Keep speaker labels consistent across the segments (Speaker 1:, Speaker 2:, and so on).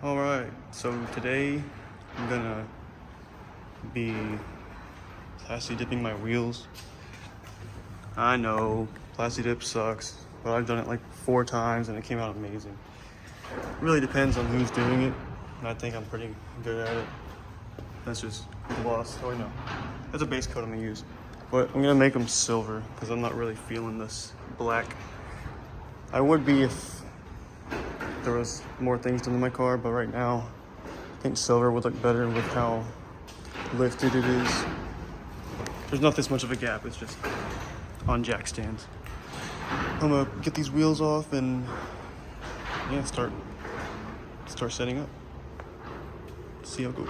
Speaker 1: Alright, so today I'm gonna be plasti dipping my wheels. I know, plasti dip sucks, but I've done it like 4 times and it came out amazing. It really depends on who's doing it, and I think I'm pretty good at it. That's just gloss. Oh no, that's a base coat I'm gonna use. But I'm gonna make them silver because I'm not really feeling this black. I would be if there was more things done in my car, but right now I think silver would look better with how lifted it is. There's not this much of a gap, it's just on jack stands. I'm gonna get these wheels off and yeah, start setting up. See how it goes.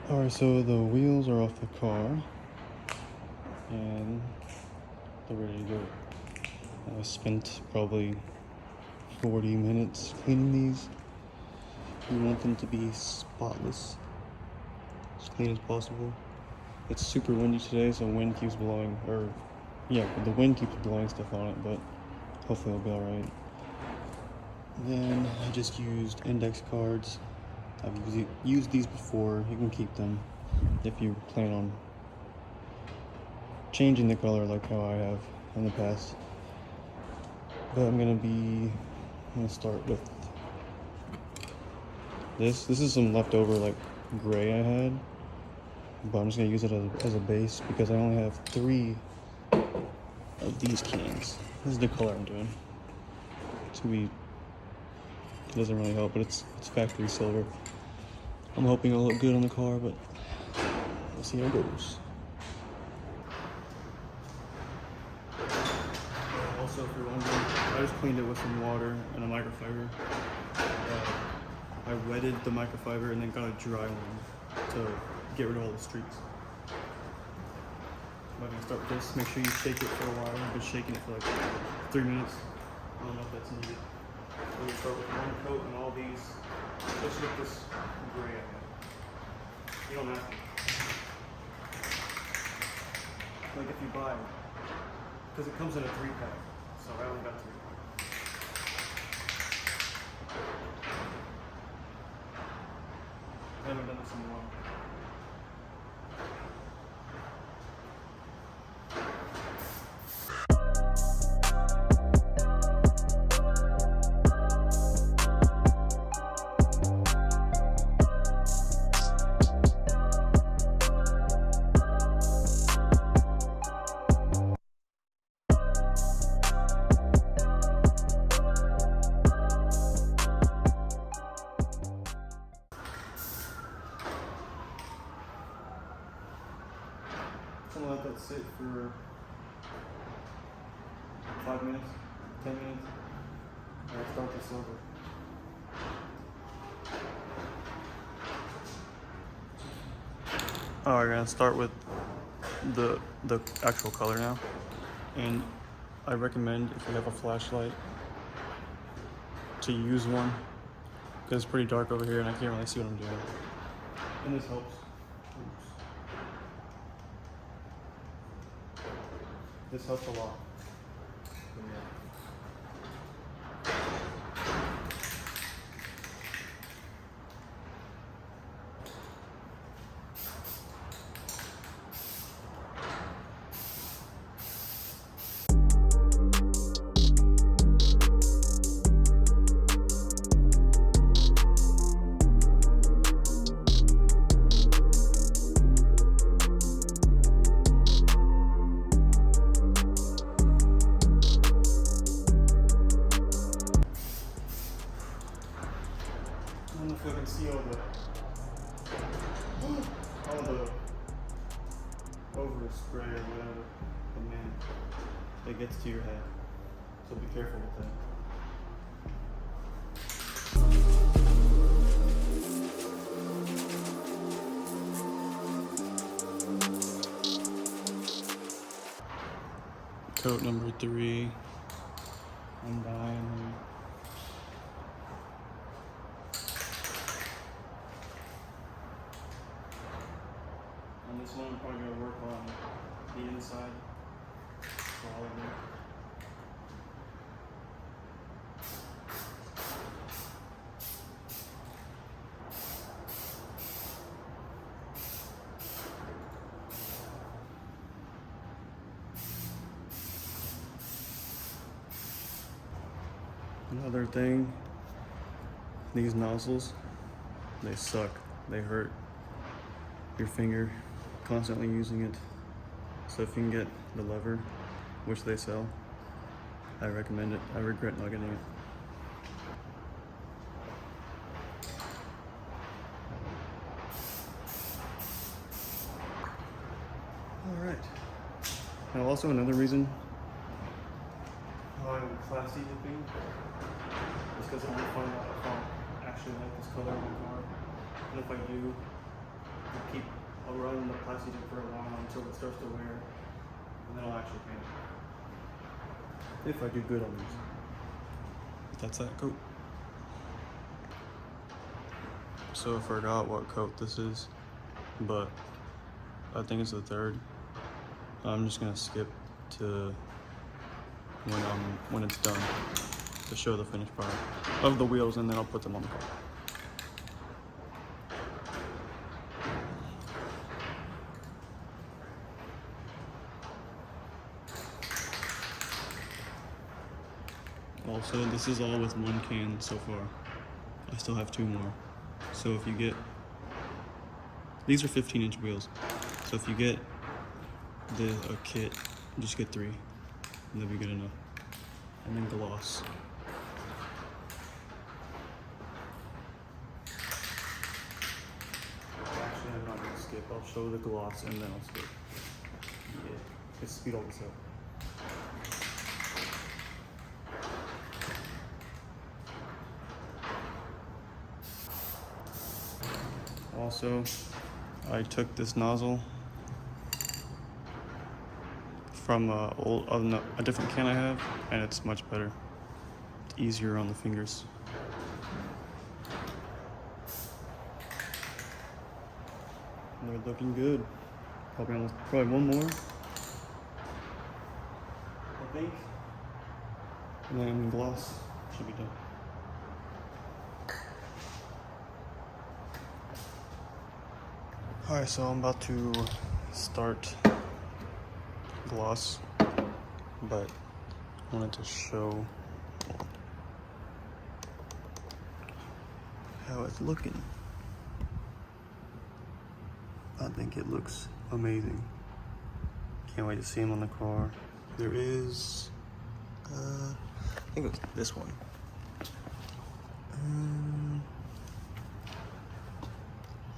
Speaker 1: Alright, so the wheels are off the car and they're ready to go. I spent probably 40 minutes cleaning these. We want them to be spotless, as clean as possible. It's super windy today, so wind keeps blowing, the wind keeps blowing stuff on it, but hopefully it'll be alright. Then I just used index cards. I've used these before. You can keep them if you plan on changing the color like how I have in the past. But I'm gonna start with this. This is some leftover like gray I had, but I'm just gonna use it as a base because I only have 3 of these cans. This is the color I'm doing. It doesn't really help, but it's factory silver. I'm hoping it'll look good on the car, but we'll see how it goes. Also, if you're wondering, I just cleaned it with some water and a microfiber. I wetted the microfiber and then got a dry one to get rid of all the streaks. I'm gonna start with this. Make sure you shake it for a while. I've been shaking it for like 3 minutes. I don't know if that's needed. We're gonna start with 1 coat and all these. Just with this gray I have. You don't have to. Like if you buy it, because it comes in a 3-pack. So I only got 3. I haven't done this in a while. I'm gonna let that sit for 5 minutes, 10 minutes, and I'll start this over. Alright, we're gonna start with the actual color now, and I recommend if you have a flashlight to use one because it's pretty dark over here and I can't really see what I'm doing, and this helps. This helps a lot. I don't know if I can see all the overspray or whatever, but man, it gets to your head, so be careful with that. Coat number 3, I'm dying. On this one, I'm probably going to work on the inside for all of them. Another thing, these nozzles, they suck. They hurt your finger constantly using it. So if you can get the lever, which they sell, I recommend it. I regret not getting it. All right. Now also another reason why I'm Plasti dipping is because I want to find out if I actually like this color in the car. And if I do, I'll run the Plasti dip for a while until it starts to wear, and then I'll actually paint it. If I do good on these. That's that coat. So I forgot what coat this is, but I think it's the third. I'm just gonna skip to when it's done to show the finished part of the wheels, and then I'll put them on the car. Also, this is all with one can so far. I still have 2 more. So if you get, these are 15-inch wheels. So if you get a kit, just get 3, and that'll be good enough. And then gloss. Actually, I'm not gonna skip. I'll show the gloss and then I'll skip. Yeah, let's speed all this up. Also, I took this nozzle from a different can I have, and it's much better. It's easier on the fingers. And they're looking good. Probably one more, I think. And then gloss should be done. Alright, so I'm about to start gloss, but I wanted to show how it's looking. I think it looks amazing. Can't wait to see him on the car. There is, I think it was this one.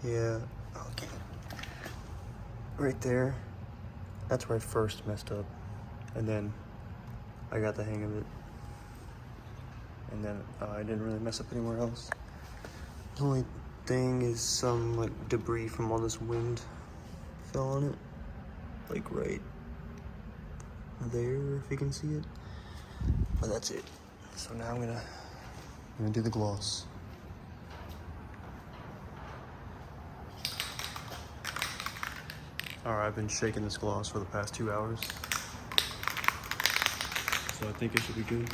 Speaker 1: Yeah, okay. Right there, that's where I first messed up. And then I got the hang of it. And then I didn't really mess up anywhere else. The only thing is some like debris from all this wind fell on it. Like right there, if you can see it. But that's it. So now I'm gonna do the gloss. Alright, I've been shaking this gloss for the past 2 hours. So I think it should be good.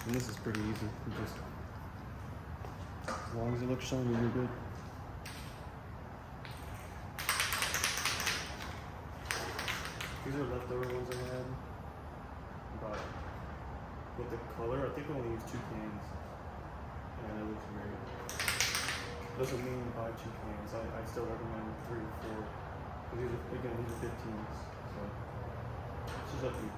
Speaker 1: And this is pretty easy. As long as it looks shiny, you're good. These are leftover ones I had. But with the color, I think I only used 2 cans. And it looks great. Doesn't mean buy 2 cans. I still recommend 3 or 4. But these are 15s. So it's just up to you.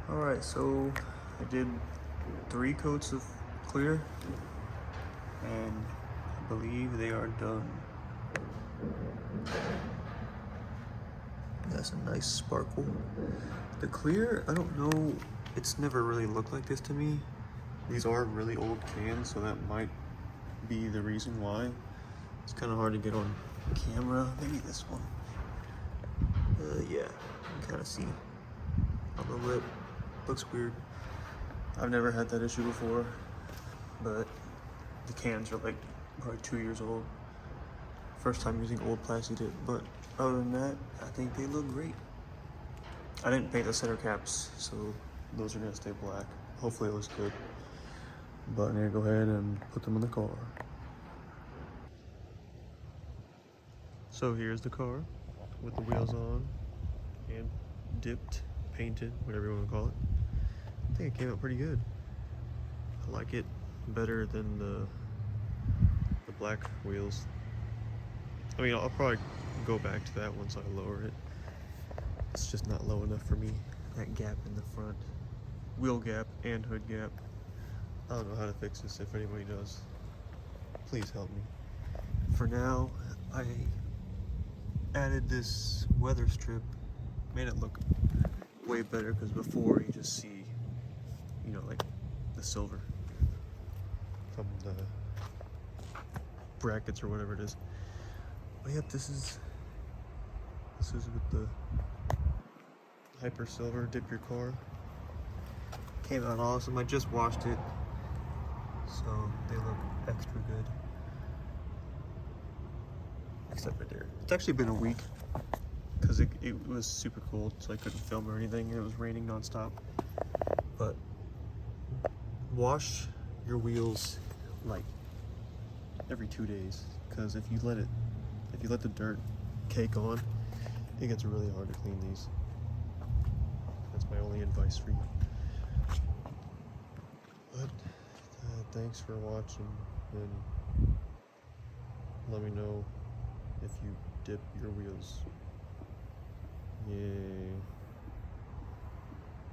Speaker 1: Alright, so I did 3 coats of clear, and I believe they are done. That's a nice sparkle. The clear, I don't know, it's never really looked like this to me. These are really old cans, so that might be the reason why. It's kind of hard to get on camera. Maybe this one. Yeah, you can kind of see on the lip. Looks weird. I've never had that issue before, but the cans are like probably 2 years old. First time using old Plasti dip, but other than that, I think they look great. I didn't paint the center caps, so those are gonna stay black. Hopefully it looks good. But I'm gonna go ahead and put them in the car. So here's the car with the wheels on and dipped, painted, whatever you want to call it. I think it came out pretty good. I like it better than the black wheels. I mean, I'll probably go back to that once I lower it. It's just not low enough for me. That gap in the front, wheel gap and hood gap. I don't know how to fix this. If anybody does, please help me. For now, I added this weather strip, made it look way better, because before you just see, you know, like the silver from the brackets or whatever it is. But yep, this is with the Hyper Silver Dipyourcar. Came out awesome. I just washed it, so they look extra good. Except right there. It's actually been a week because it was super cold, so I couldn't film or anything. It was raining nonstop. But wash your wheels like every 2 days, because if you let the dirt cake on, it gets really hard to clean these. That's my only advice for you. But thanks for watching, and let me know if you dip your wheels. Yay.